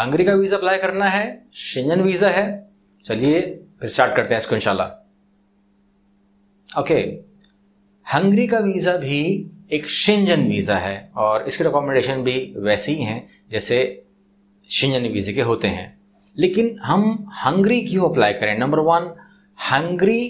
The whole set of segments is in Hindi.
हंगरी का वीजा अप्लाई करना है, शेंजन वीजा है। चलिए फिर स्टार्ट करते हैं इसको इंशाल्लाह। ओके, हंगरी का वीजा भी एक शेंजन वीजा है और इसके डॉक्यूमेंटेशन भी वैसे ही हैं जैसे शेंजन वीजे के होते हैं। लेकिन हम हंगरी क्यों अप्लाई करें? नंबर 1, हंगरी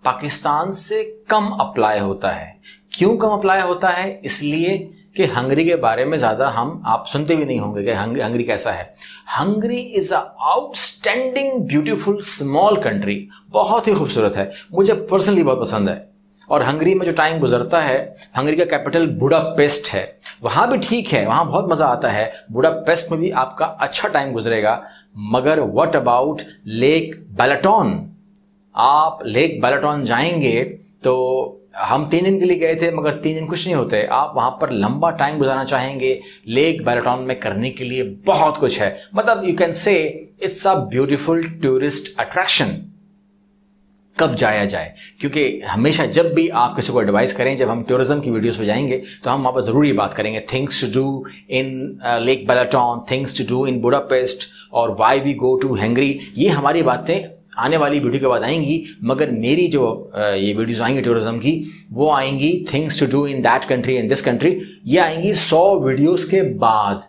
पाकिस्तान से कम अप्लाई होता है। क्यों कम अप्लाई होता है? इसलिए कि हंगरी के बारे में ज़्यादा आप सुनते भी नहीं होंगे कि हंगरी कैसा है। Hungary is a outstanding beautiful small country, बहुत ही खूबसूरत है, मुझे पर्सनली बहुत पसंद है। और हंगरी में जो टाइम गुजरता है, हंगरी का कैपिटल बुडापेस्ट है, वहाँ भी ठीक है, वहाँ बहुत मज़ा आता है, बुडापेस्ट में भी आपका अच्छा टाइम गुजरेगा। मगर व्हाट अबाउट लेक बैलाटोन? आप लेक बैलाटोन जाएंगे तो हम 3 दिन के लिए गए थे, मगर 3 दिन कुछ नहीं होते। आप वहां पर लंबा टाइम गुजारना चाहेंगे, लेक बैलाटोन में करने के लिए बहुत कुछ है। मतलब you can say it's a beautiful tourist attraction. कब जाया जाए? क्योंकि हमेशा जब भी आप किसी को एडवाइस करें, जब हम टूरिज्म की वीडियोस पे जाएंगे तो हम वहाँ पर ज़रूर ये बात करेंगे, things to do in lake Balaton, things to do in Budapest और why we go to Hungary. ये हमारी बातें आने वाली वीडियो के बाद आएंगी, मगर मेरी जो ये वीडियोस आएंगी टूरिज्म की, वो आएंगी things to do in that country in this country, ये आएंगी 100 वीडियोस के बाद।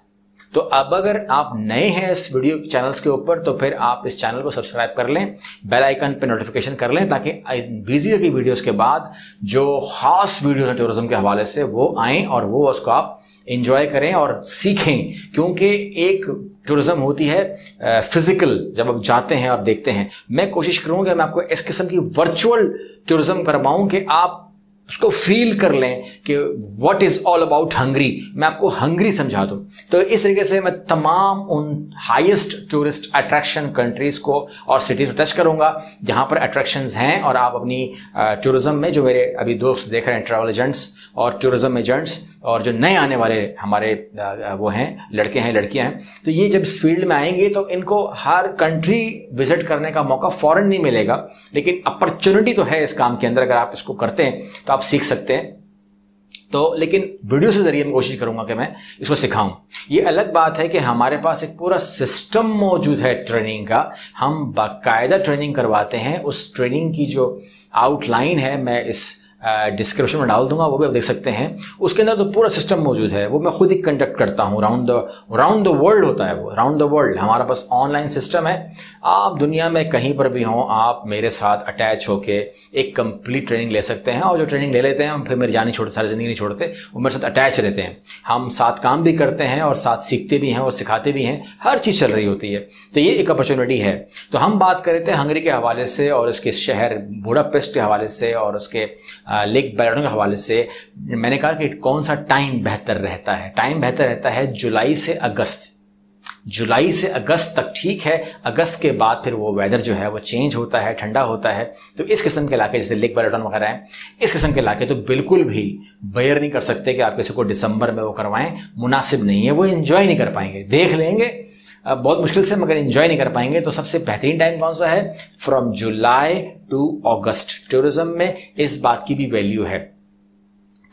तो अब अगर आप नए हैं इस वीडियो चैनल्स के ऊपर तो फिर आप इस चैनल को सब्सक्राइब कर लें, बेल आइकन पे नोटिफिकेशन कर लें, ताकि बिजी की वीडियोस के बाद जो खास वीडियोस हैं टूरिज्म के हवाले से वो आएँ और वो उसको आप इंजॉय करें और सीखें। क्योंकि एक टूरिज्म होती है फिजिकल, जब आप जाते हैं और देखते हैं। मैं कोशिश करूंगा कि मैं आपको इस किस्म की वर्चुअल टूरिज्म करवाऊं कि आप उसको फील कर लें कि what is all about Hungary, मैं आपको हंगरी समझा दूं। तो इस तरीके से मैं तमाम उन हाईएस्ट टूरिस्ट अट्रैक्शन कंट्रीज को और सिटीज को टच करूंगा जहां पर अट्रैक्शंस हैं, और आप अपनी टूरिज्म में जो मेरे अभी दोस्त देख रहे हैं, ट्रैवल एजेंट्स और टूरिज्म एजेंट्स और जो नए आने वाले हमारे वो हैं, लड़के हैं लड़कियां हैं, तो ये जब इस फील्ड में आएंगे तो इनको हर कंट्री विजिट करने का मौका फौरन नहीं मिलेगा, लेकिन अपॉर्चुनिटी तो है इस काम के अंदर। अगर आप इसको करते हैं तो आप सीख सकते हैं। तो लेकिन वीडियो से जरिए मैं कोशिश करूंगा कि मैं इसको सिखाऊं। ये अलग बात है कि हमारे पास एक पूरा सिस्टम मौजूद है ट्रेनिंग का, हम बाकायदा ट्रेनिंग करवाते हैं। उस ट्रेनिंग की जो आउटलाइन है मैं इस डिस्क्रिप्शन में डाल दूंगा, वो भी आप देख सकते हैं। उसके अंदर तो पूरा सिस्टम मौजूद है, वो मैं खुद ही कंडक्ट करता हूँ। राउंड द वर्ल्ड होता है वो, राउंड द वर्ल्ड हमारा पास ऑनलाइन सिस्टम है। आप दुनिया में कहीं पर भी हों, आप मेरे साथ अटैच होके एक कंप्लीट ट्रेनिंग ले सकते हैं। और जो ट्रेनिंग ले लेते हैं फिर मेरी जान नहीं छोड़ते, सारी जिंदगी नहीं छोड़ते, वो मेरे साथ अटैच रहते हैं। हम साथ काम भी करते हैं और साथ सीखते भी हैं और सिखाते भी हैं, हर चीज़ चल रही होती है। तो ये एक अपॉर्चुनिटी है। तो हम बात कर रहे थे हंगरी के हवाले से और इसके शहर बुडापेस्ट के हवाले से और उसके लेक बैलाटोन के हवाले से। मैंने कहा कि कौन सा टाइम बेहतर रहता है? टाइम बेहतर रहता है जुलाई से अगस्त। जुलाई से अगस्त तक ठीक है, अगस्त के बाद फिर वो वेदर जो है वो चेंज होता है, ठंडा होता है। तो इस किस्म के इलाके जैसे लेक बैलाटोन वगैरह हैं, इस किस्म के इलाके तो बिल्कुल भी बेयर नहीं कर सकते कि आप किसी को दिसंबर में वो करवाएं, मुनासिब नहीं है, वो एंजॉय नहीं कर पाएंगे। देख लेंगे बहुत मुश्किल से, मगर एंजॉय नहीं कर पाएंगे। तो सबसे बेहतरीन टाइम कौन सा है? From July to August. Tourism में इस बात की भी वैल्यू है।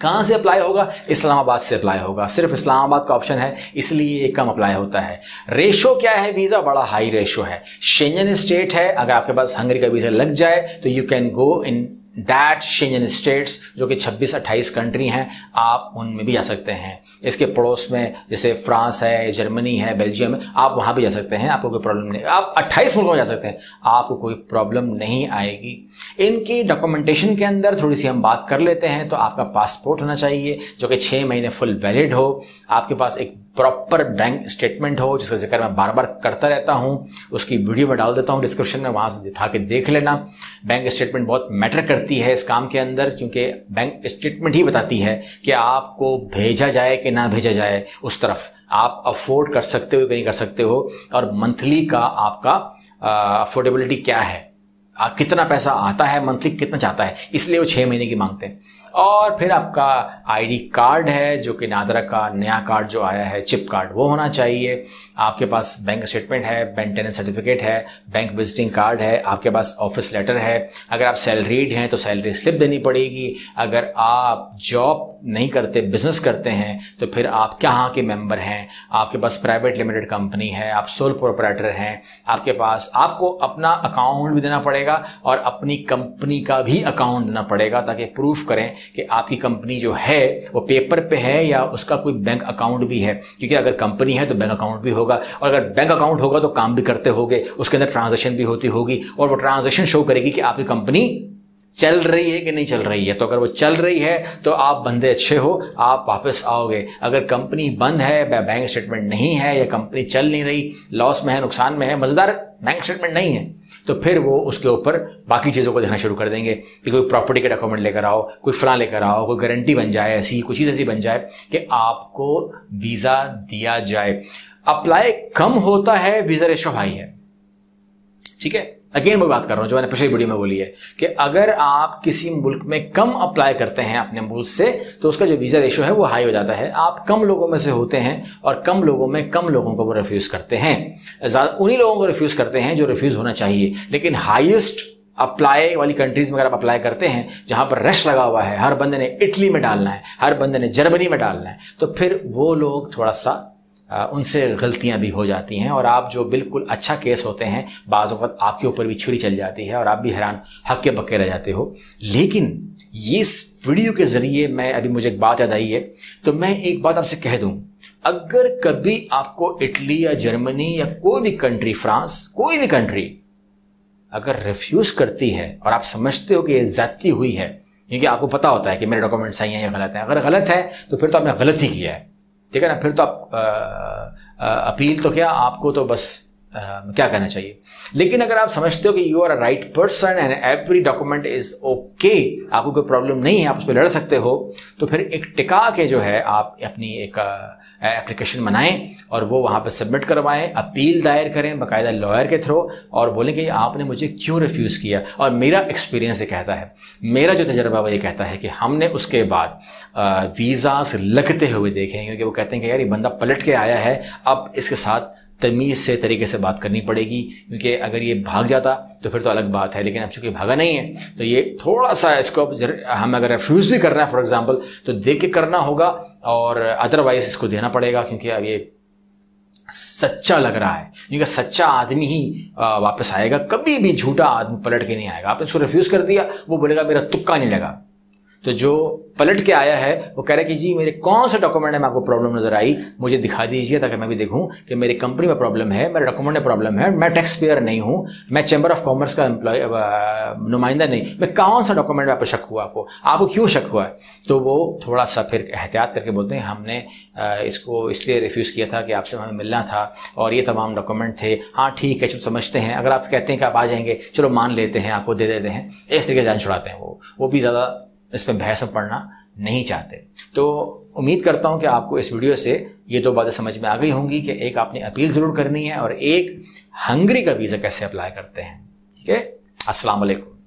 कहाँ से अप्लाई होगा? इस्लामाबाद से अप्लाई होगा। सिर्फ इस्लामाबाद का ऑप्शन है, इसलिए ये कम अप्लाई होता है। रेशो क्या है? वीज़ा बड़ा हाई रेशो है। शेंजन स्टेट है, अगर आपके पास हंगरी का वीज़ा लग जाए तो you can go in that Schengen states, जो कि 26-28 कंट्री हैं, आप उनमें भी जा सकते हैं। इसके पड़ोस में जैसे फ्रांस है, जर्मनी है, बेल्जियम है, आप वहाँ भी जा सकते हैं, आपको कोई प्रॉब्लम नहीं। आप 28 मुल्कों में जा सकते हैं, आपको कोई प्रॉब्लम नहीं आएगी। इनकी डॉक्यूमेंटेशन के अंदर थोड़ी सी हम बात कर लेते हैं। तो आपका पासपोर्ट होना चाहिए जो कि 6 महीने फुल वैलिड हो। आपके पास एक प्रॉपर बैंक स्टेटमेंट हो, जिसका जिक्र मैं बार बार करता रहता हूं, उसकी वीडियो में डाल देता हूं डिस्क्रिप्शन में, वहां से उठा के देख लेना। बैंक स्टेटमेंट बहुत मैटर करती है इस काम के अंदर, क्योंकि बैंक स्टेटमेंट ही बताती है कि आपको भेजा जाए कि ना भेजा जाए उस तरफ, आप अफोर्ड कर सकते हो कि नहीं कर सकते हो, और मंथली का आपका अफोर्डेबिलिटी क्या है, कितना पैसा आता है मंथली, कितना चाहता है। इसलिए वो 6 महीने की मांगते हैं। और फिर आपका आईडी कार्ड है जो कि नादरा का नया कार्ड जो आया है, चिप कार्ड, वो होना चाहिए। आपके पास बैंक स्टेटमेंट है, मेंटेनेंस सर्टिफिकेट है, बैंक विजिटिंग कार्ड है, आपके पास ऑफिस लेटर है। अगर आप सैलरीड हैं तो सैलरी स्लिप देनी पड़ेगी। अगर आप जॉब नहीं करते, बिजनेस करते हैं, तो फिर आप कहाँ के मेंबर हैं, आपके पास प्राइवेट लिमिटेड कंपनी है, आप सोल प्रोप्राइटर हैं, आपके पास, आपको अपना अकाउंट भी देना पड़ेगा और अपनी कंपनी का भी अकाउंट देना पड़ेगा, ताकि प्रूफ करें कि आपकी कंपनी जो है वो पेपर पे है या उसका कोई बैंक अकाउंट भी है। क्योंकि अगर कंपनी है तो बैंक अकाउंट भी होगा, और अगर बैंक अकाउंट होगा तो काम भी करते होगे, उसके अंदर ट्रांजैक्शन भी होती होगी, और वो ट्रांजैक्शन शो करेगी कि आपकी कंपनी चल रही है कि नहीं चल रही है। तो अगर वो चल रही है तो आप बंदे अच्छे हो, आप वापस आओगे। अगर कंपनी बंद है, बैंक स्टेटमेंट नहीं है, या कंपनी चल नहीं रही, लॉस में है, नुकसान में है, मजेदार बैंक स्टेटमेंट नहीं है, तो फिर वो उसके ऊपर बाकी चीज़ों को देखना शुरू कर देंगे कि कोई प्रॉपर्टी के डॉक्यूमेंट लेकर आओ, कोई फलां लेकर आओ, कोई गारंटी बन जाए, ऐसी कोई चीज़ ऐसी बन जाए कि आपको वीज़ा दिया जाए। अप्लाई कम होता है, वीज़ा रेशो हाई है। ठीक है, अगेन मैं बात कर रहा हूं जो मैंने पिछली वीडियो में बोली है कि अगर आप किसी मुल्क में कम अप्लाई करते हैं अपने मुल्क से, तो उसका जो वीज़ा रेशो है वो हाई हो जाता है। आप कम लोगों में से होते हैं और कम लोगों में कम लोगों को वो रिफ्यूज़ करते हैं। उन्हीं लोगों को रिफ्यूज़ करते हैं जो रिफ्यूज़ होना चाहिए। लेकिन हाईएस्ट अप्लाई वाली कंट्रीज में अगर आप अप्लाई करते हैं जहां पर रश लगा हुआ है, हर बंदे ने इटली में डालना है, हर बंदे ने जर्मनी में डालना है, तो फिर वो लोग थोड़ा सा उनसे गलतियां भी हो जाती हैं, और आप जो बिल्कुल अच्छा केस होते हैं बाज़ वक़्त आपके ऊपर भी छुरी चल जाती है और आप भी हैरान हक्के बक्के रह जाते हो। लेकिन ये इस वीडियो के ज़रिए मैं, अभी मुझे एक बात याद आई है, तो मैं एक बात आपसे कह दूं, अगर कभी आपको इटली या जर्मनी या कोई भी कंट्री, फ्रांस, कोई भी कंट्री अगर रिफ्यूज़ करती है और आप समझते हो कि ये ज़्यादती हुई है, क्योंकि आपको पता होता है कि मेरे डॉक्यूमेंट सही हैं या गलत हैं, अगर गलत है तो फिर तो आपने गलत ही किया है, ठीक है ना, फिर तो आप अपील तो क्या, आपको तो बस क्या कहना चाहिए। लेकिन अगर आप समझते हो कि you are a right person and every document is okay, आपको कोई प्रॉब्लम नहीं है, आप उस पर लड़ सकते हो, तो फिर एक टिका के जो है आप अपनी एक एप्लीकेशन बनाएं और वो वहाँ पर सबमिट करवाएं, अपील दायर करें बाकायदा लॉयर के थ्रू, और बोलें कि आपने मुझे क्यों रिफ्यूज़ किया। और मेरा एक्सपीरियंस ये कहता है, मेरा जो तजर्बा वो ये कहता है कि हमने उसके बाद वीज़ास लगते हुए देखे, क्योंकि वो कहते हैं कि यार ये बंदा पलट के आया है, अब इसके साथ तमीज़ से तरीके से बात करनी पड़ेगी, क्योंकि अगर ये भाग जाता तो फिर तो अलग बात है, लेकिन अब चूंकि भागा नहीं है तो ये थोड़ा सा इसको हम अगर रिफ्यूज़ भी कर रहे हैं फॉर एग्जांपल, तो देख के करना होगा, और अदरवाइज इसको देना पड़ेगा, क्योंकि अब ये सच्चा लग रहा है, क्योंकि सच्चा आदमी ही वापस आएगा, कभी भी झूठा आदमी पलट के नहीं आएगा। आपने उसको रिफ्यूज़ कर दिया, वो बोलेगा मेरा तुक्का नहीं लगा। तो जो पलट के आया है वो कह रहा है कि जी मेरे कौन सा डॉक्यूमेंट में आपको प्रॉब्लम नजर आई, मुझे दिखा दीजिए, ताकि मैं भी देखूं कि मेरी कंपनी में प्रॉब्लम है, मेरे डॉक्यूमेंट में प्रॉब्लम है, मैं टैक्स पेयर नहीं हूं, मैं चैम्बर ऑफ कॉमर्स का नुमाइंदा नहीं, मैं कौन सा डॉक्यूमेंट में आपको शक हुआ, आपको क्यों शक हुआ है। तो वो थोड़ा सा फिर एहतियात करके बोलते हैं हमने इसको इसलिए रिफ्यूज़ किया था कि आपसे हमें मिलना था और ये तमाम डॉक्यूमेंट थे। हाँ ठीक है, चलो समझते हैं, अगर आप कहते हैं कि आप आ जाएंगे, चलो मान लेते हैं, आपको दे देते हैं, इस तरीके जान छुड़ाते हैं। वो भी ज़्यादा इस पर बहस में पढ़ना नहीं चाहते। तो उम्मीद करता हूं कि आपको इस वीडियो से ये दो बातें समझ में आ गई होंगी कि एक आपने अपील ज़रूर करनी है और एक हंगरी का वीज़ा कैसे अप्लाई करते हैं। ठीक है, अस्सलाम वालेकुम।